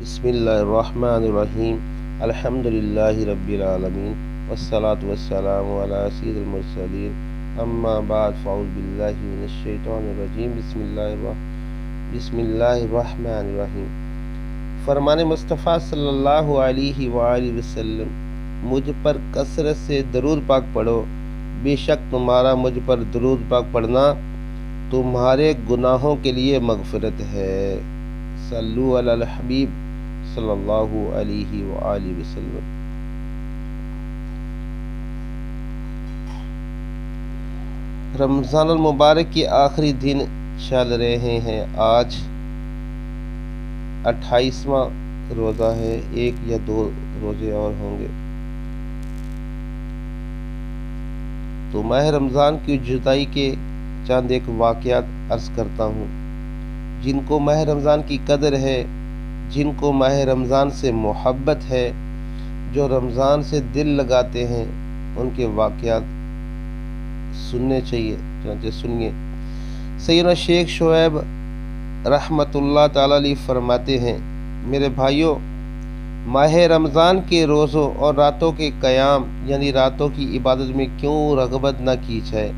بسم اللہ الرحمن الرحیم الحمدللہ رب العالمین والصلاة والسلام علی سید المرسلین اما بعد فاعوذ باللہ من الشیطان الرجیم بسم اللہ الرحمن الرحیم۔ فرمان مصطفیٰ صلی اللہ علیہ وآلہ وسلم، مجھ پر کثرت سے درود پاک پڑھو، بے شک تمہارا مجھ پر درود پاک پڑھنا تمہارے گناہوں کے لیے مغفرت ہے۔ صلو علی الحبیب صلی اللہ علیہ وآلہ وسلم۔ رمضان المبارک کے آخری دن چل رہے ہیں۔ آج 28واں روزہ ہے، 1 یا 2 روزے اور ہوں گے۔ تو ماہ رمضان کی جدائی کے چند ایک واقعات عرض کرتا ہوں۔ جن کو ماہ رمضان کی قدر ہے، جن کو ماہ رمضان سے محبت ہے، جو رمضان سے دل لگاتے ہیں، ان کے واقعات سننے چاہیے، چنانچہ سنیے۔ سیدنا شیخ شعیب رحمۃ اللہ تعالی علیہ فرماتے ہیں، میرے بھائیوں، ماہ رمضان کے روزوں اور راتوں کے قیام یعنی راتوں کی عبادت میں کیوں رغبت نہ کی جائے،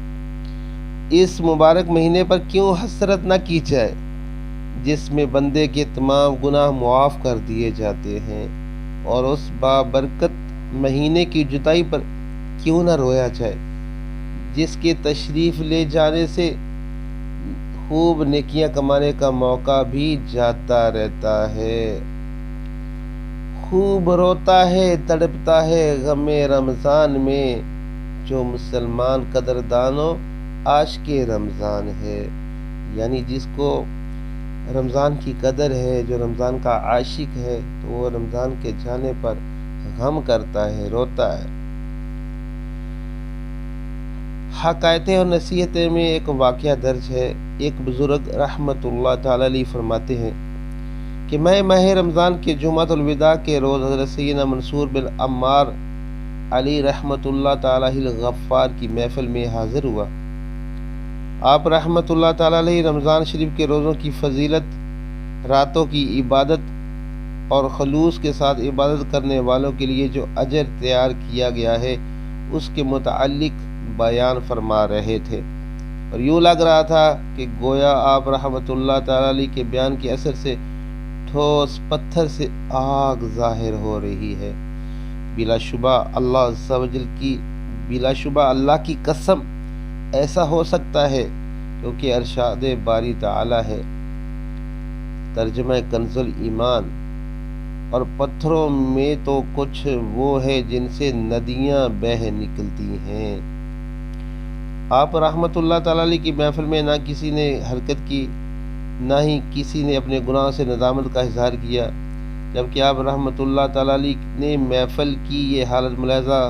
اس مبارک مہینے پر کیوں حسرت نہ کی جائے جس میں بندے کے تمام گناہ معاف کر دیے جاتے ہیں، اور اس بابرکت مہینے کی جدائی پر کیوں نہ رویا جائے جس کے تشریف لے جانے سے خوب نیکیاں کمانے کا موقع بھی جاتا رہتا ہے۔ خوب روتا ہے، تڑپتا ہے غم رمضان میں جو مسلمان قدردانوں عاشق رمضان ہے، یعنی جس کو رمضان کی قدر ہے، جو رمضان کا عاشق ہے، تو وہ رمضان کے جانے پر غم کرتا ہے، روتا ہے۔ حکایتیں اور نصیحتیں میں ایک واقعہ درج ہے۔ ایک بزرگ رحمت اللہ تعالی علیہ فرماتے ہیں کہ میں ماہ رمضان کے جمعۃ الوداع کے روز حضرت سیدنا منصور بن عمار علی رحمت اللہ تعالی الغفار کی محفل میں حاضر ہوا۔ آپ رحمت اللہ تعالی علیہ رمضان شریف کے روزوں کی فضیلت، راتوں کی عبادت اور خلوص کے ساتھ عبادت کرنے والوں کے لیے جو اجر تیار کیا گیا ہے اس کے متعلق بیان فرما رہے تھے، اور یوں لگ رہا تھا کہ گویا آپ رحمت اللہ تعالی علیہ کے بیان کے اثر سے ٹھوس پتھر سے آگ ظاہر ہو رہی ہے۔ بلا شبہ اللہ کی قسم ایسا ہو سکتا ہے کیونکہ ارشاد باری تعالی ہے۔ ترجمہ کنز الایمان۔ اور پتھروں میں تو کچھ وہ ہے جن سے ندیاں بہہ نکلتی ہیں۔ آپ رحمت اللہ تعالی علیہ کی محفل میں نہ کسی نے حرکت کی، نہ ہی کسی نے اپنے گناہ سے ندامت کا اظہار کیا۔ جبکہ آپ رحمت اللہ تعالی علیہ نے محفل کی یہ حالت ملاحظہ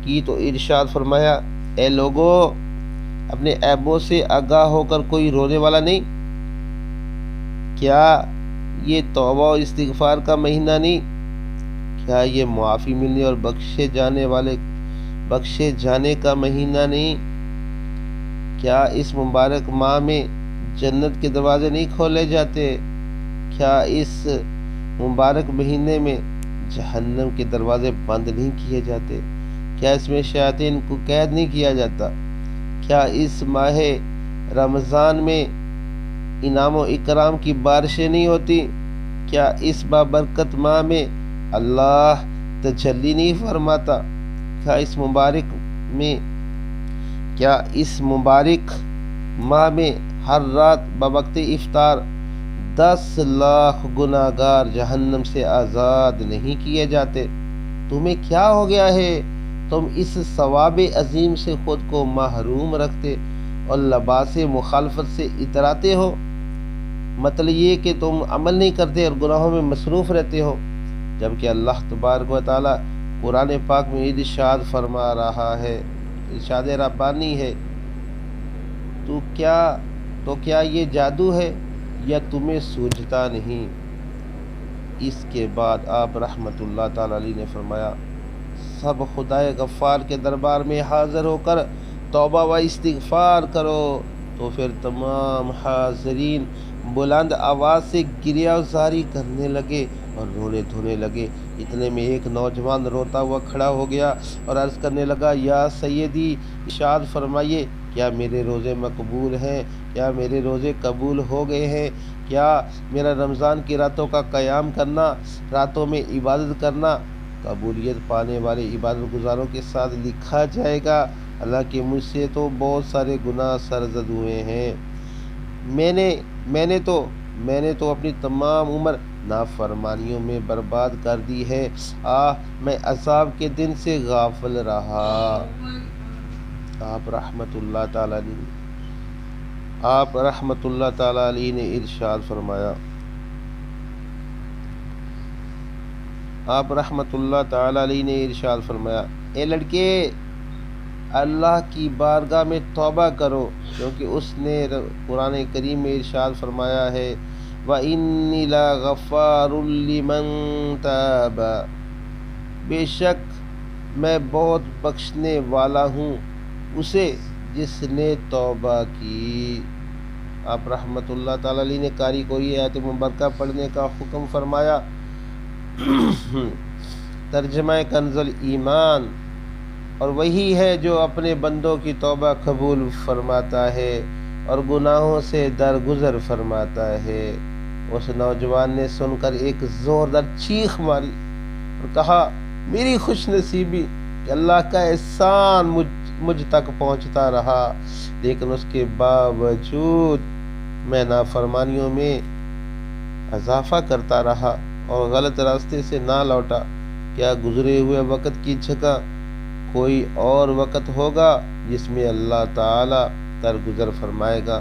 کی تو ارشاد فرمایا، اے لوگو، اپنے عیبوں سے آگاہ ہو کر کوئی رونے والا نہیں؟ کیا یہ توبہ و استغفار کا مہینہ نہیں؟ کیا یہ معافی ملنے اور بخشے جانے کا مہینہ نہیں؟ کیا اس مبارک ماہ میں جنت کے دروازے نہیں کھولے جاتے؟ کیا اس مبارک مہینے میں جہنم کے دروازے بند نہیں کیے جاتے؟ کیا اس میں شیاطین کو قید نہیں کیا جاتا؟ کیا اس ماہ رمضان میں انعام و اکرام کی بارشیں نہیں ہوتی؟ کیا اس بابرکت ماہ میں اللہ تجلی نہیں فرماتا؟ کیا اس مبارک ماہ میں ہر رات بوقت افطار 10 لاکھ گناہ گار جہنم سے آزاد نہیں کیے جاتے؟ تمہیں کیا ہو گیا ہے؟ تم اس ثواب عظیم سے خود کو محروم رکھتے اور لباس مخالفت سے اتراتے ہو۔ مطلب یہ کہ تم عمل نہیں کرتے اور گناہوں میں مصروف رہتے ہو، جبکہ اللہ تبارک و تعالی قرآن پاک میں ارشاد فرما رہا ہے، ارشاد ربانی ہے، تو کیا یہ جادو ہے یا تمہیں سوجھتا نہیں؟ اس کے بعد آپ رحمت اللہ تعالی علیہ نے فرمایا، سب خدائے غفار کے دربار میں حاضر ہو کر توبہ و استغفار کرو، تو پھر تمام حاضرین بلند آواز سے گریہ زاری کرنے لگے اور رونے دھونے لگے۔ اتنے میں ایک نوجوان روتا ہوا کھڑا ہو گیا اور عرض کرنے لگا، یا سیدی، ارشاد فرمائیے، کیا میرے روزے مقبول ہیں؟ کیا میرے روزے قبول ہو گئے ہیں؟ کیا میرا رمضان کی راتوں کا قیام کرنا، راتوں میں عبادت کرنا قبولیت پانے والے عبادت گزاروں کے ساتھ لکھا جائے گا؟ اللہ کہ مجھ سے تو بہت سارے گناہ سرزد ہوئے ہیں۔ میں نے تو اپنی تمام عمر نافرمانیوں میں برباد کر دی ہے۔ میں عذاب کے دن سے غافل رہا۔ آپ رحمت اللہ تعالی علیہ نے ارشاد فرمایا، اے لڑکے، اللہ کی بارگاہ میں توبہ کرو، کیونکہ اس نے قرآن کریم میں ارشاد فرمایا ہے، وَإِنِّي لَغَفَّارٌ لِمَن تَابَ، بے شک میں بہت بخشنے والا ہوں اسے جس نے توبہ کی۔ آپ رحمت اللہ تعالی علیہ نے قاری کو یہ آیت مبارکہ پڑھنے کا حکم فرمایا۔ ترجمہ کنز الایمان، اور وہی ہے جو اپنے بندوں کی توبہ قبول فرماتا ہے اور گناہوں سے درگزر فرماتا ہے۔ اس نوجوان نے سن کر ایک زوردار چیخ ماری اور کہا، میری خوش نصیبی کہ اللہ کا احسان مجھ تک پہنچتا رہا، لیکن اس کے باوجود میں نافرمانیوں میں اضافہ کرتا رہا اور غلط راستے سے نہ لوٹا۔ کیا گزرے ہوئے وقت کی جگہ کوئی اور وقت ہوگا جس میں اللہ تعالی درگزر فرمائے گا؟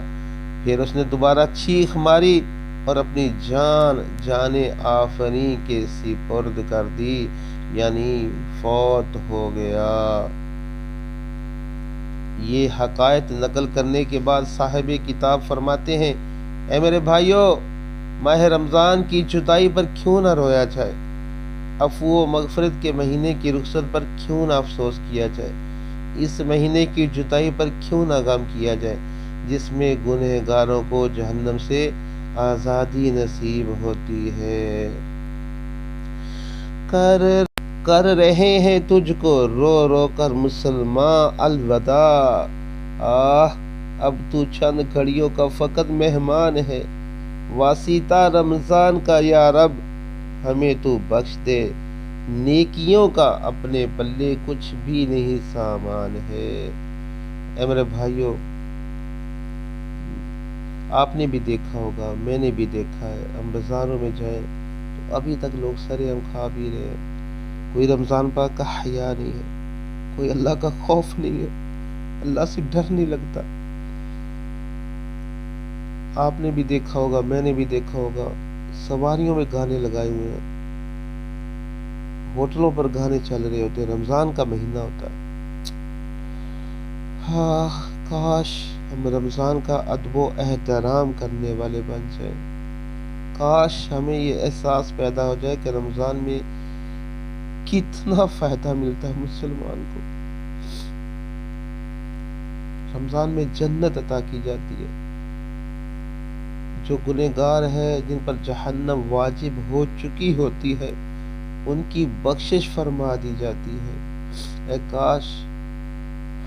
پھر اس نے دوبارہ چیخ ماری اور اپنی جان آفریں کے سپرد کر دی، یعنی فوت ہو گیا۔ یہ حقائق نقل کرنے کے بعد صاحب کتاب فرماتے ہیں، اے میرے بھائیو، ماہ رمضان کی جدائی پر کیوں نہ رویا جائے؟ عفو و مغفرت کے مہینے کی رخصت پر کیوں نہ افسوس کیا جائے؟ اس مہینے کی جدائی پر کیوں نہ غم کیا جائے، جس میں گنہگاروں کو جہنم سے آزادی نصیب ہوتی ہے۔ کر رہے ہیں تجھ کو رو رو کر مسلمان الوداع، اب تو چند گھڑیوں کا فقط مہمان ہے، واسطہ رمضان کا یا رب ہمیں تو بخش دے، نیکیوں کا اپنے پلے کچھ بھی نہیں سامان ہے۔ اے میرے بھائیو، آپ نے بھی دیکھا ہوگا، میں نے بھی دیکھا ہے، ہم بازاروں میں جائیں تو ابھی تک لوگ سرے ہم کھا بھی رہے ہیں۔ کوئی رمضان پاک کا حیا نہیں ہے، کوئی اللہ کا خوف نہیں ہے، اللہ سے ڈر نہیں لگتا۔ آپ نے بھی دیکھا ہوگا، میں نے بھی دیکھا ہوگا، سواریوں میں گانے لگائے ہوئے ہیں، ہوٹلوں پر گانے چل رہے ہوتے ہیں، رمضان کا مہینہ ہوتا ہے۔ کاش ہم رمضان کا ادب و احترام کرنے والے بن جائیں۔ کاش ہمیں یہ احساس پیدا ہو جائے کہ رمضان میں کتنا فائدہ ملتا ہے مسلمان کو، رمضان میں جنت عطا کی جاتی ہے، جو گنہگار ہے جن پر جہنم واجب ہو چکی ہوتی ہے ان کی بخشش فرما دی جاتی ہے۔ اے کاش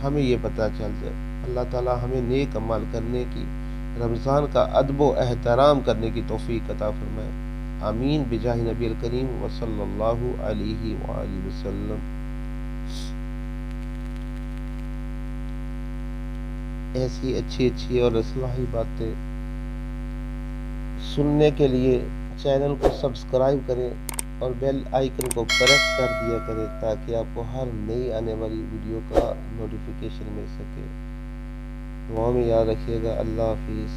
ہمیں یہ پتہ چل جائے۔ اللہ تعالی ہمیں نیک عمل کرنے کی، رمضان کا ادب و احترام کرنے کی توفیق عطا فرمائے۔ آمین بجاہ نبی الکریم وصلی اللہ علیہ وآلہ وسلم۔ ایسی اچھی اور اصلاحی باتیں سننے کے لیے چینل کو سبسکرائب کریں اور بیل آئیکن کو پریس کر دیا کریں تاکہ آپ کو ہر نئی آنے والی ویڈیو کا نوٹیفیکیشن مل سکے۔ دعا میں یاد رکھیے گا۔ اللہ حافظ۔